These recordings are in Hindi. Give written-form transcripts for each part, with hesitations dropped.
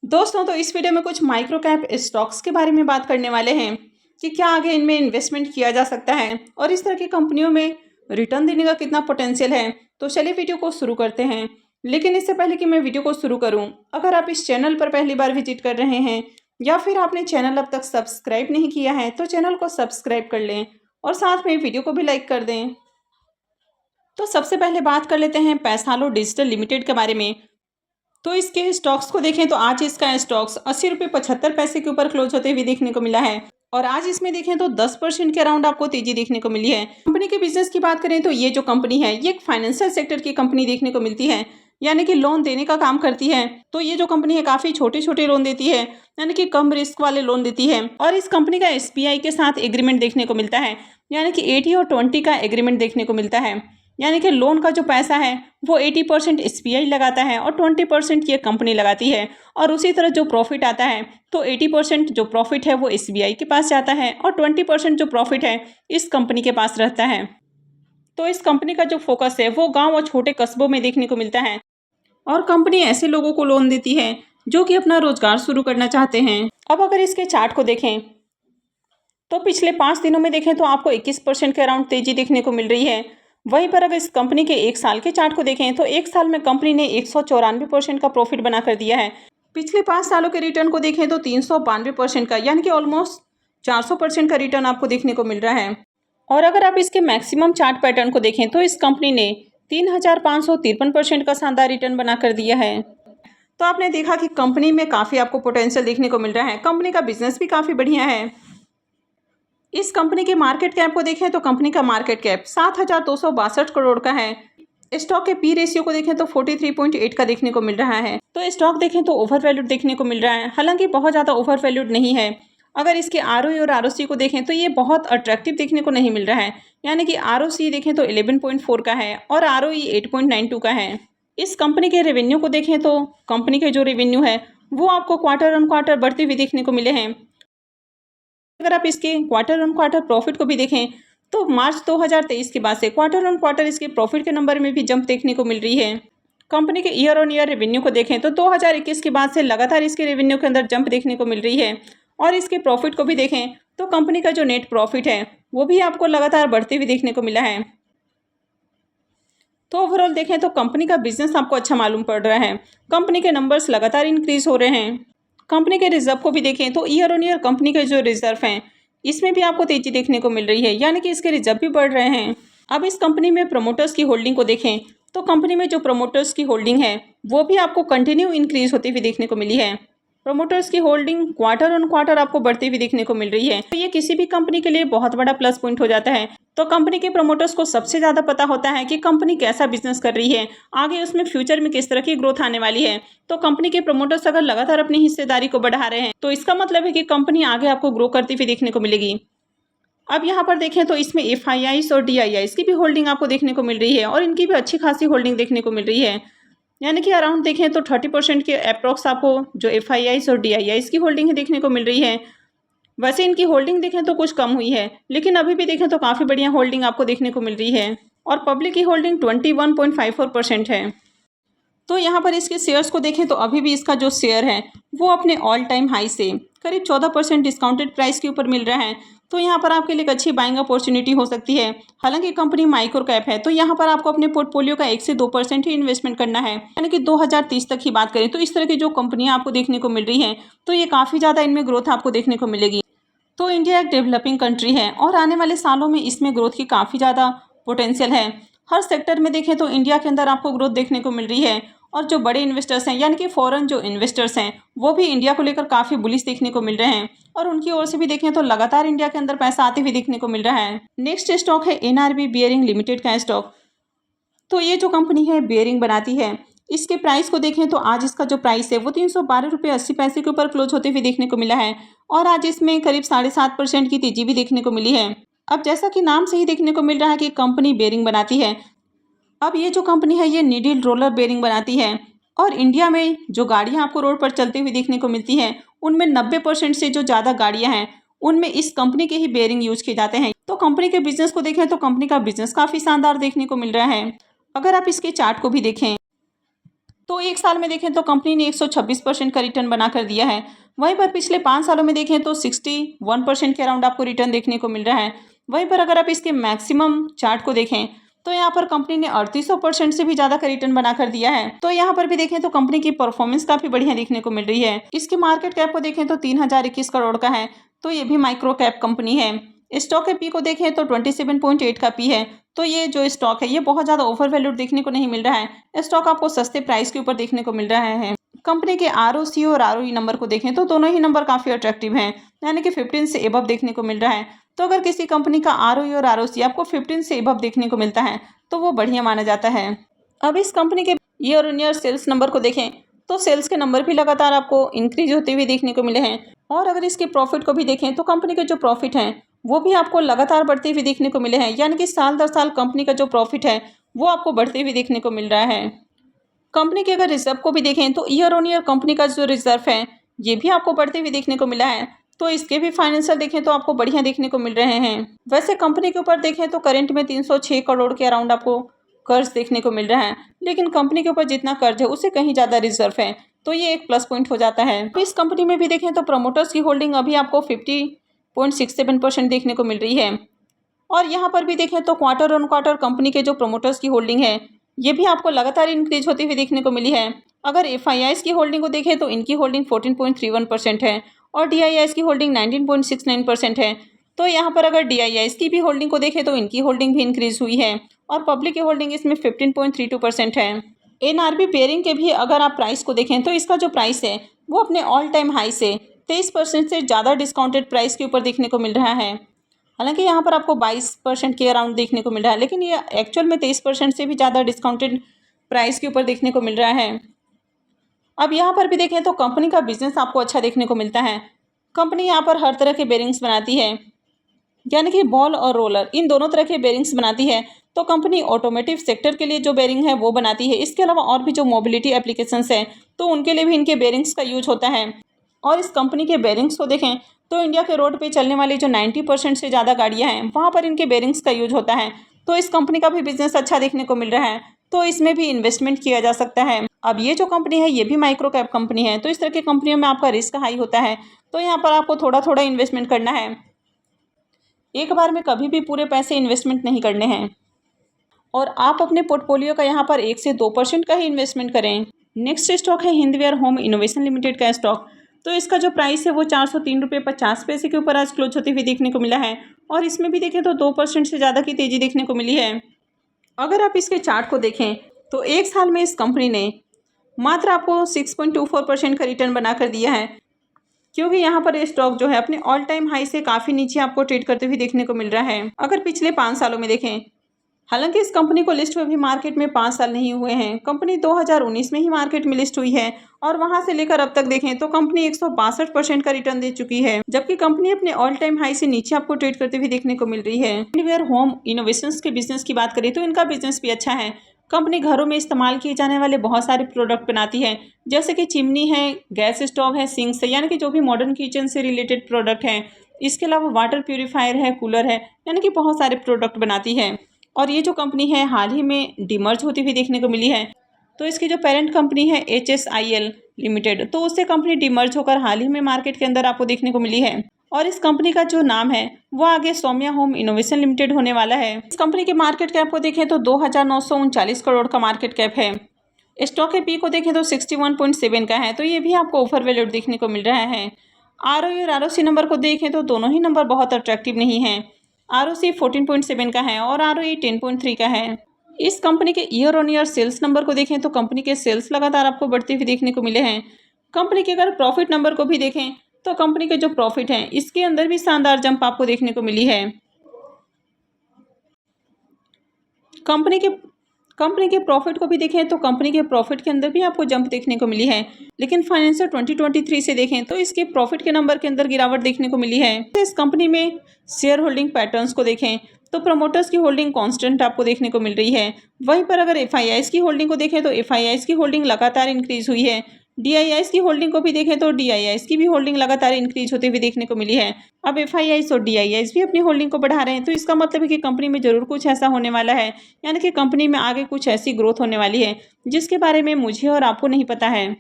दोस्तों, तो इस वीडियो में कुछ माइक्रो कैप स्टॉक्स के बारे में बात करने वाले हैं कि क्या आगे इनमें इन्वेस्टमेंट किया जा सकता है और इस तरह की कंपनियों में रिटर्न देने का कितना पोटेंशियल है। तो चलिए वीडियो को शुरू करते हैं। लेकिन इससे पहले कि मैं वीडियो को शुरू करूं, अगर आप इस चैनल पर पहली बार विजिट कर रहे हैं या फिर आपने चैनल अब तक सब्सक्राइब नहीं किया है तो चैनल को सब्सक्राइब कर लें और साथ में वीडियो को भी लाइक कर दें। तो सबसे पहले बात कर लेते हैं पैसालो डिजिटल लिमिटेड के बारे में। तो इसके स्टॉक्स को देखें तो आज इसका स्टॉक्स 80 रुपये 75 पैसे के ऊपर क्लोज होते हुए देखने को मिला है और आज इसमें देखें तो 10% के अराउंड आपको तेजी देखने को मिली है। कंपनी के बिजनेस की बात करें तो ये जो कंपनी है ये एक फाइनेंशियल सेक्टर की कंपनी देखने को मिलती है, यानी कि लोन देने का काम करती है। तो ये जो कंपनी है काफी छोटे छोटे लोन देती है, यानी कि कम रिस्क वाले लोन देती है। और इस कंपनी का SBI के साथ एग्रीमेंट देखने को मिलता है, यानी कि 80 और 20 का एग्रीमेंट देखने को मिलता है। यानी कि लोन का जो पैसा है वो 80% SBI लगाता है और 20% ये कंपनी लगाती है। और उसी तरह जो प्रॉफिट आता है तो 80% जो प्रॉफिट है वो SBI के पास जाता है और 20% जो प्रॉफिट है इस कंपनी के पास रहता है। तो इस कंपनी का जो फोकस है वो गांव और छोटे कस्बों में देखने को मिलता है और कंपनी ऐसे लोगों को लोन देती है जो कि अपना रोजगार शुरू करना चाहते हैं। अब अगर इसके चार्ट को देखें तो पिछले 5 दिनों में देखें तो आपको 21% के अराउंड तेजी देखने को मिल रही है। वहीं पर अगर इस कंपनी के एक साल के चार्ट को देखें तो एक साल में कंपनी ने 194% का प्रॉफिट बना कर दिया है। पिछले 5 सालों के रिटर्न को देखें तो 392% का, यानी कि ऑलमोस्ट 400% का रिटर्न आपको देखने को मिल रहा है। और अगर आप इसके मैक्सिमम चार्ट पैटर्न को देखें तो इस कंपनी ने 3553% का शानदार रिटर्न बना कर दिया है। तो आपने देखा कि कंपनी में काफ़ी आपको पोटेंशियल देखने को मिल रहा है, कंपनी का बिजनेस भी काफ़ी बढ़िया है। इस कंपनी के मार्केट कैप को देखें तो कंपनी का मार्केट कैप 7,262 करोड़ का है। स्टॉक के पी रेशियो को देखें तो 43.8 का देखने को मिल रहा है। तो स्टॉक देखें तो ओवर वैल्यूड देखने को मिल रहा है, हालांकि बहुत ज़्यादा ओवर वैल्यूड नहीं है। अगर इसके ROE और ROC को देखें तो ये बहुत अट्रैक्टिव देखने को नहीं मिल रहा है, यानी कि ROC देखें तो 11.4 का है और ROE 8.92 का है। इस कंपनी के रेवेन्यू को देखें तो कंपनी के जो रेवेन्यू है वो आपको क्वार्टर ऑन क्वार्टर बढ़ते हुए देखने को मिले हैं। अगर आप इसके क्वार्टर ऑन क्वार्टर प्रॉफिट को भी देखें तो मार्च 2023 के बाद से क्वार्टर ऑन क्वार्टर इसके प्रॉफिट के नंबर में भी जंप देखने को मिल रही है। कंपनी के ईयर ऑन ईयर रेवेन्यू को देखें तो 2021 के बाद से लगातार इसके रेवेन्यू के अंदर जंप देखने को मिल रही है। और इसके प्रॉफिट को भी देखें तो कंपनी का जो नेट प्रॉफिट है वो भी आपको लगातार बढ़ते हुए देखने को मिला है। तो ओवरऑल देखें तो कंपनी का बिजनेस आपको अच्छा मालूम पड़ रहा है, कंपनी के नंबर्स लगातार इंक्रीज हो रहे हैं। कंपनी के रिजर्व को भी देखें तो ईयर ऑन ईयर कंपनी के जो रिजर्व हैं इसमें भी आपको तेजी देखने को मिल रही है, यानी कि इसके रिजर्व भी बढ़ रहे हैं। अब इस कंपनी में प्रमोटर्स की होल्डिंग को देखें तो कंपनी में जो प्रमोटर्स की होल्डिंग है वो भी आपको कंटिन्यू इंक्रीज होती हुई देखने को मिली है। प्रमोटर्स की होल्डिंग क्वार्टर ऑन क्वार्टर आपको बढ़ती हुई देखने को मिल रही है। तो ये किसी भी कंपनी के लिए बहुत बड़ा प्लस पॉइंट हो जाता है। तो कंपनी के प्रमोटर्स को सबसे ज़्यादा पता होता है कि कंपनी कैसा बिजनेस कर रही है, आगे उसमें फ्यूचर में किस तरह की ग्रोथ आने वाली है। तो कंपनी के प्रमोटर्स अगर लगातार अपनी हिस्सेदारी को बढ़ा रहे हैं तो इसका मतलब है कि कंपनी आगे आपको ग्रो करती हुई देखने को मिलेगी। अब यहाँ पर देखें तो इसमें FIIs और DIIs की भी होल्डिंग आपको देखने को मिल रही है और इनकी भी अच्छी खासी होल्डिंग देखने को मिल रही है, यानी कि अराउंड देखें तो 30% के अप्रॉक्स आपको जो FIIs और DIIs की होल्डिंग है देखने को मिल रही है। वैसे इनकी होल्डिंग देखें तो कुछ कम हुई है, लेकिन अभी भी देखें तो काफ़ी बढ़िया होल्डिंग आपको देखने को मिल रही है और पब्लिक की होल्डिंग 21.54% है। तो यहाँ पर इसके शेयर्स को देखें तो अभी भी इसका जो शेयर है वो अपने ऑल टाइम हाई से करीब 14% डिस्काउंटेड प्राइस के ऊपर मिल रहा है। तो यहाँ पर आपके लिए एक अच्छी बाइंग अपॉर्चुनिटी हो सकती है। हालांकि कंपनी माइक्रो कैप है तो यहाँ पर आपको अपने पोर्टफोलियो का 1 से 2% ही इन्वेस्टमेंट करना है, यानी कि 2030 तक ही बात करें तो इस तरह की जो कंपनियाँ आपको देखने को मिल रही हैं तो ये काफ़ी ज़्यादा इनमें ग्रोथ आपको देखने को मिलेगी। तो इंडिया एक डेवलपिंग कंट्री है और आने वाले सालों में इसमें ग्रोथ की काफ़ी ज़्यादा पोटेंशियल है। हर सेक्टर में देखें तो इंडिया के अंदर आपको ग्रोथ देखने को मिल रही है और जो बड़े इन्वेस्टर्स हैं, यानी कि फॉरेन जो इन्वेस्टर्स हैं वो भी इंडिया को लेकर काफ़ी बुलिश देखने को मिल रहे हैं और उनकी ओर से भी देखें तो लगातार इंडिया के अंदर पैसा आते हुए देखने को मिल रहा है। नेक्स्ट स्टॉक है NRB बियरिंग लिमिटेड का स्टॉक। तो ये जो कंपनी है बियरिंग बनाती है, इसके प्राइस को देखें तो आज इसका जो प्राइस है वो 312 रुपये 80 पैसे के ऊपर क्लोज होते हुए देखने को मिला है और आज इसमें करीब 7.5% की तेजी भी देखने को मिली है। अब जैसा कि नाम से ही देखने को मिल रहा है कि कंपनी बेयरिंग बनाती है। अब ये जो कंपनी है ये नीडल रोलर बेयरिंग बनाती है और इंडिया में जो गाड़ियाँ आपको रोड पर चलती हुई देखने को मिलती हैं उनमें 90% से जो ज़्यादा गाड़ियाँ हैं उनमें इस कंपनी के ही बेयरिंग यूज किए जाते हैं। तो कंपनी के बिजनेस को देखें तो कंपनी का बिजनेस काफ़ी शानदार देखने को मिल रहा है। अगर आप इसके चार्ट को भी देखें तो एक साल में देखें तो कंपनी ने 126% का रिटर्न बनाकर दिया है। वहीं पर पिछले 5 सालों में देखें तो 61% के अराउंड आपको रिटर्न देखने को मिल रहा है। वहीं पर अगर आप इसके मैक्सिमम चार्ट को देखें तो यहाँ पर कंपनी ने 3800% से भी ज़्यादा का रिटर्न बनाकर दिया है। तो यहाँ पर भी देखें तो कंपनी की परफॉर्मेंस काफ़ी बढ़िया देखने को मिल रही है। इसकी मार्केट कैप को देखें तो 3021 करोड़ का है। तो ये भी माइक्रो कैप कंपनी है। स्टॉक के पी को देखें तो 27.8 का पी है। तो ये जो स्टॉक है ये बहुत ज़्यादा ओवर वैल्यूड देखने को नहीं मिल रहा है। स्टॉक आपको सस्ते प्राइस के ऊपर देखने को मिल रहा है। कंपनी के आरओसी और आरओई नंबर को देखें तो दोनों ही नंबर काफ़ी अट्रैक्टिव हैं, यानी कि 15 से एबव देखने को मिल रहा है। तो अगर किसी कंपनी का आरओई और आरओसी आपको 15 से एबव देखने को मिलता है तो वो बढ़िया माना जाता है। अब इस कंपनी के year on year sales number को देखें तो सेल्स के नंबर भी लगातार आपको इंक्रीज होते हुए देखने को मिले हैं। और अगर इसके प्रॉफिट को भी देखें तो कंपनी के जो प्रॉफिट हैं वो भी आपको लगातार बढ़ते हुए देखने को मिले हैं, यानी कि साल दर साल कंपनी का जो प्रॉफिट है वो आपको बढ़ते हुए देखने को मिल रहा है। कंपनी के अगर रिजर्व को भी देखें तो ईयर ऑन ईयर कंपनी का जो रिजर्व है ये भी आपको बढ़ते हुए देखने को मिला है। तो इसके भी फाइनेंशियल देखें तो आपको बढ़िया देखने को मिल रहे हैं। वैसे कंपनी के ऊपर देखें तो करंट में 306 करोड़ के अराउंड आपको कर्ज देखने को मिल रहा है, लेकिन कंपनी के ऊपर जितना कर्ज है उससे कहीं ज़्यादा रिजर्व है, तो ये एक प्लस पॉइंट हो जाता है। तो इस कंपनी में भी देखें तो प्रमोटर्स की होल्डिंग अभी आपको 50.67% देखने को मिल रही है। और यहाँ पर भी देखें तो क्वार्टर ऑन क्वार्टर कंपनी के जो प्रमोटर्स की होल्डिंग है ये भी आपको लगातार इंक्रीज होती हुई देखने को मिली है। अगर एफआईआईस की होल्डिंग को देखें तो इनकी होल्डिंग 14.31% है और डीआईआईस की होल्डिंग 19.69% है। तो यहाँ पर अगर डीआईआईस की भी होल्डिंग को देखें तो इनकी होल्डिंग भी इंक्रीज हुई है और पब्लिक की होल्डिंग इसमें 15.32% है। एनआरबी पेयरिंग के भी अगर आप प्राइस को देखें तो इसका जो प्राइस है वो अपने ऑल टाइम हाई से 23% से ज़्यादा डिस्काउंटेड प्राइस के ऊपर देखने को मिल रहा है। हालांकि यहाँ पर आपको 22% के अराउंड देखने को मिल रहा है, लेकिन ये एक्चुअल में 23% से भी ज़्यादा डिस्काउंटेड प्राइस के ऊपर देखने को मिल रहा है। अब यहाँ पर भी देखें तो कंपनी का बिजनेस आपको अच्छा देखने को मिलता है। कंपनी यहाँ पर हर तरह के बेरिंग्स बनाती है, यानी कि बॉल और रोलर इन दोनों तरह के बेरिंग्स बनाती है। तो कंपनी ऑटोमेटिव सेक्टर के लिए जो बेरिंग है वो बनाती है। इसके अलावा और भी जो मोबिलिटी एप्लीकेशंस हैं तो उनके लिए भी इनके बेरिंग्स का यूज होता है। और इस कंपनी के बेरिंग्स को देखें तो इंडिया के रोड पे चलने वाली जो 90% से ज़्यादा गाड़ियां हैं वहाँ पर इनके बेरिंग्स का यूज होता है। तो इस कंपनी का भी बिजनेस अच्छा देखने को मिल रहा है, तो इसमें भी इन्वेस्टमेंट किया जा सकता है। अब ये जो कंपनी है ये भी माइक्रो कैप कंपनी है, तो इस तरह की कंपनियों में आपका रिस्क हाई होता है, तो यहाँ पर आपको थोड़ा थोड़ा इन्वेस्टमेंट करना है। एक बार में कभी भी पूरे पैसे इन्वेस्टमेंट नहीं करने हैं और आप अपने पोर्टफोलियो का यहाँ पर 1 से 2% का ही इन्वेस्टमेंट करें। नेक्स्ट स्टॉक है हिंदवेयर होम इनोवेशन लिमिटेड का स्टॉक। तो इसका जो प्राइस है वो 403.50 रुपये के ऊपर आज क्लोज होते हुए देखने को मिला है और इसमें भी देखें तो 2% से ज़्यादा की तेज़ी देखने को मिली है। अगर आप इसके चार्ट को देखें तो एक साल में इस कंपनी ने मात्र आपको 6.24% का रिटर्न बनाकर दिया है, क्योंकि यहाँ पर ये स्टॉक जो है अपने ऑल टाइम हाई से काफ़ी नीचे आपको ट्रेड करते हुए देखने को मिल रहा है। अगर पिछले 5 सालों में देखें, हालांकि इस कंपनी को लिस्ट हुए भी मार्केट में 5 साल नहीं हुए हैं, कंपनी 2019 में ही मार्केट में लिस्ट हुई है और वहां से लेकर अब तक देखें तो कंपनी 162% का रिटर्न दे चुकी है, जबकि कंपनी अपने ऑल टाइम हाई से नीचे आपको ट्रेड करते हुए देखने को मिल रही है। हिंदवेयर होम इनोवेशंस के बिजनेस की बात करें तो इनका बिजनेस भी अच्छा है। कंपनी घरों में इस्तेमाल किए जाने वाले बहुत सारे प्रोडक्ट बनाती है, जैसे कि चिमनी है, गैस स्टोव है, सिंक्स है, यानी कि जो भी मॉडर्न किचन से रिलेटेड प्रोडक्ट हैं। इसके अलावा वाटर प्यूरीफायर है, कूलर है, यानी कि बहुत सारे प्रोडक्ट बनाती है। और ये जो कंपनी है हाल ही में डिमर्ज होती हुई देखने को मिली है। तो इसकी जो पेरेंट कंपनी है HSIL लिमिटेड, तो उससे कंपनी डिमर्ज होकर हाल ही में मार्केट के अंदर आपको देखने को मिली है और इस कंपनी का जो नाम है वो आगे सौम्या होम इनोवेशन लिमिटेड होने वाला है। इस कंपनी के मार्केट कैप को देखें तो 2,939 करोड़ का मार्केट कैप है। स्टॉक के पी को देखें तो 61.7 का है, तो ये भी आपको ओवर वैल्यूड देखने को मिल रहा है। ROE और ROC नंबर को देखें तो दोनों ही नंबर बहुत अट्रैक्टिव नहीं है। ROC 14.7 का है और ROE 10.3 का है। इस कंपनी के year on year sales number को देखें तो कंपनी के सेल्स लगातार आपको बढ़ते हुए देखने को मिले हैं। कंपनी के अगर प्रॉफिट नंबर को भी देखें तो कंपनी के जो प्रॉफिट हैं इसके अंदर भी शानदार जंप आपको देखने को मिली है। कंपनी के प्रॉफिट को भी देखें तो कंपनी के प्रॉफिट के अंदर भी आपको जंप देखने को मिली है, लेकिन फाइनेंशियल 2023 से देखें तो इसके प्रॉफिट के नंबर के अंदर गिरावट देखने को मिली है। इस कंपनी में शेयर होल्डिंग पैटर्न्स को देखें तो प्रमोटर्स की होल्डिंग कांस्टेंट आपको देखने को मिल रही है। वहीं पर अगर FIIs की होल्डिंग को देखें तो FIIs की होल्डिंग लगातार इंक्रीज हुई है, DIIs की होल्डिंग को भी देखें तो DIIs की भी होल्डिंग लगातार इंक्रीज होते हुए देखने को मिली है। अब FIIs और DIIs भी अपनी होल्डिंग को बढ़ा रहे हैं, तो इसका मतलब है कि कंपनी में जरूर कुछ ऐसा होने वाला है, यानी कि कंपनी में आगे कुछ ऐसी ग्रोथ होने वाली है जिसके बारे में मुझे और आपको नहीं पता है।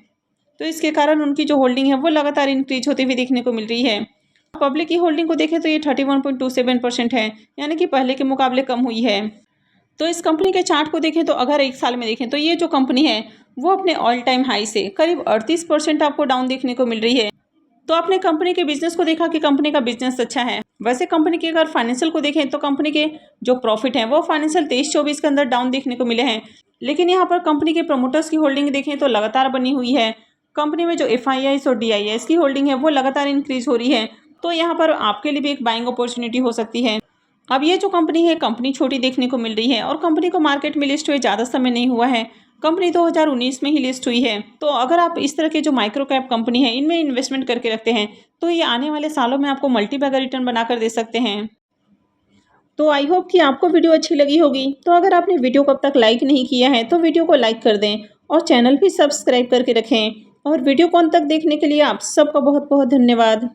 तो इसके कारण उनकी जो होल्डिंग है वो लगातार इंक्रीज होते हुए देखने को मिल रही है। पब्लिक की होल्डिंग को देखें तो ये 31.27% है, यानी कि पहले के मुकाबले कम हुई है। तो इस कंपनी के चार्ट को देखें तो अगर एक साल में देखें तो ये जो कंपनी है वो अपने ऑल टाइम हाई से करीब 38% आपको डाउन देखने को मिल रही है। तो आपने कंपनी के बिजनेस को देखा कि कंपनी का बिजनेस अच्छा है। वैसे कंपनी के अगर फाइनेंशियल को देखें तो कंपनी के जो प्रॉफिट है वो फाइनेंशियल 23-24 के अंदर डाउन देखने को मिले हैं, लेकिन यहाँ पर कंपनी के प्रमोटर्स की होल्डिंग देखें तो लगातार बनी हुई है। कंपनी में जो FIIs और DIIs की होल्डिंग है वो लगातार इंक्रीज हो रही है, तो यहाँ पर आपके लिए भी एक बाइंग अपॉर्चुनिटी हो सकती है। अब ये जो कंपनी है कंपनी छोटी देखने को मिल रही है और कंपनी को मार्केट में लिस्ट हुए ज़्यादा समय नहीं हुआ है। कंपनी 2019 में ही लिस्ट हुई है। तो अगर आप इस तरह के जो माइक्रो कैप कंपनी है इनमें इन्वेस्टमेंट करके रखते हैं तो ये आने वाले सालों में आपको मल्टीबैगर रिटर्न बनाकर दे सकते हैं। तो आई होप कि आपको वीडियो अच्छी लगी होगी। तो अगर आपने वीडियो को अब तक लाइक नहीं किया है तो वीडियो को लाइक कर दें और चैनल भी सब्सक्राइब करके रखें। और वीडियो को अंत तक देखने के लिए आप सबका बहुत बहुत धन्यवाद।